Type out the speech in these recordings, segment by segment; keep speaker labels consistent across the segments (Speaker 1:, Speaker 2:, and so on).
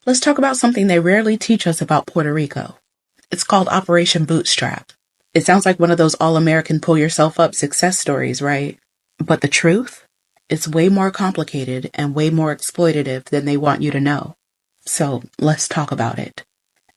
Speaker 1: Let's talk about something they rarely teach us about Puerto Rico. It's called Operation Bootstrap. It sounds like one of those all-American pull-yourself-up success stories, right? But the truth? It's way more complicated and way more exploitative than they want you to know. So let's talk about it.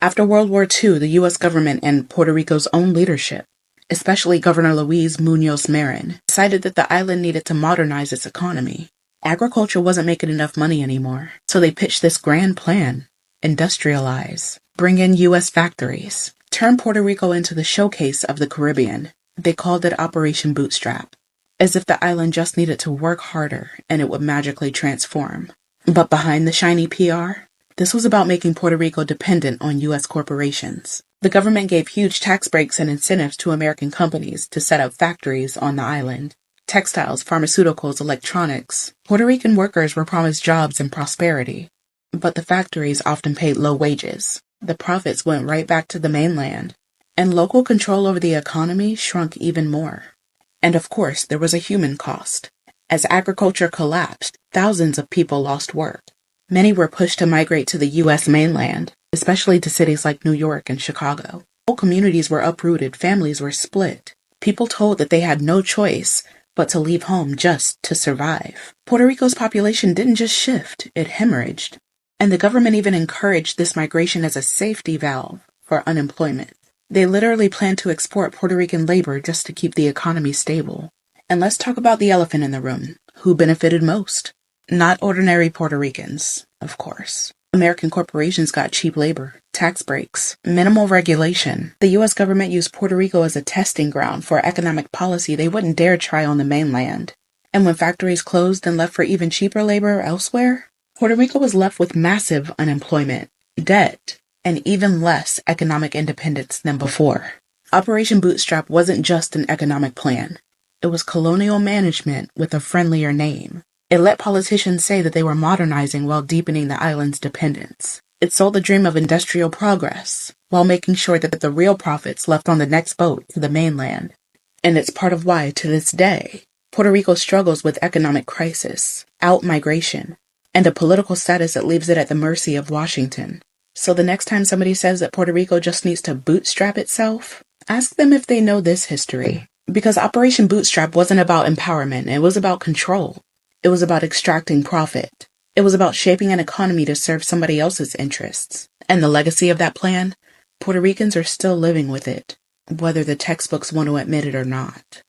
Speaker 1: After World War II, the U.S. government and Puerto Rico's own leadership, especially Governor Luis Muñoz Marin, decided that the island needed to modernize its economy. Agriculture wasn't making enough money anymore, so they pitched this grand plan: industrialize, bring in U.S. factories, turn Puerto Rico into the showcase of the Caribbean. They called it Operation Bootstrap, as if the island just needed to work harder and it would magically transform. But behind the shiny PR, this was about making Puerto Rico dependent on U.S. corporations. The government gave huge tax breaks and incentives to American companies to set up factories on the island. Textiles, pharmaceuticals, electronics. Puerto Rican workers were promised jobs and prosperity. But the factories often paid low wages. The profits went right back to the mainland. And local control over the economy shrunk even more. And of course, there was a human cost. As agriculture collapsed, thousands of people lost work. Many were pushed to migrate to the U.S. mainland, especially to cities like New York and Chicago. Whole communities were uprooted, families were split. People told that they had no choice but to leave home just to survive. Puerto Rico's population didn't just shift, it hemorrhaged. And the government even encouraged this migration as a safety valve for unemployment. They literally planned to export Puerto Rican labor just to keep the economy stable. And let's talk about the elephant in the room. Who benefited most? Not ordinary Puerto Ricans, of course. American corporations got cheap labor, tax breaks, minimal regulation. The U.S. government used Puerto Rico as a testing ground for economic policy they wouldn't dare try on the mainland. And when factories closed and left for even cheaper labor elsewhere, Puerto Rico was left with massive unemployment, debt, and even less economic independence than before. Operation Bootstrap wasn't just an economic plan. It was colonial management with a friendlier name. It let politicians say that they were modernizing while deepening the island's dependence. It sold the dream of industrial progress while making sure that the real profits left on the next boat to the mainland. And it's part of why, to this day, Puerto Rico struggles with economic crisis, out-migration, and a political status that leaves it at the mercy of Washington. So the next time somebody says that Puerto Rico just needs to bootstrap itself, ask them if they know this history. Because Operation Bootstrap wasn't about empowerment, it was about control. It was about extracting profit. It was about shaping an economy to serve somebody else's interests. And the legacy of that plan? Puerto Ricans are still living with it, whether the textbooks want to admit it or not.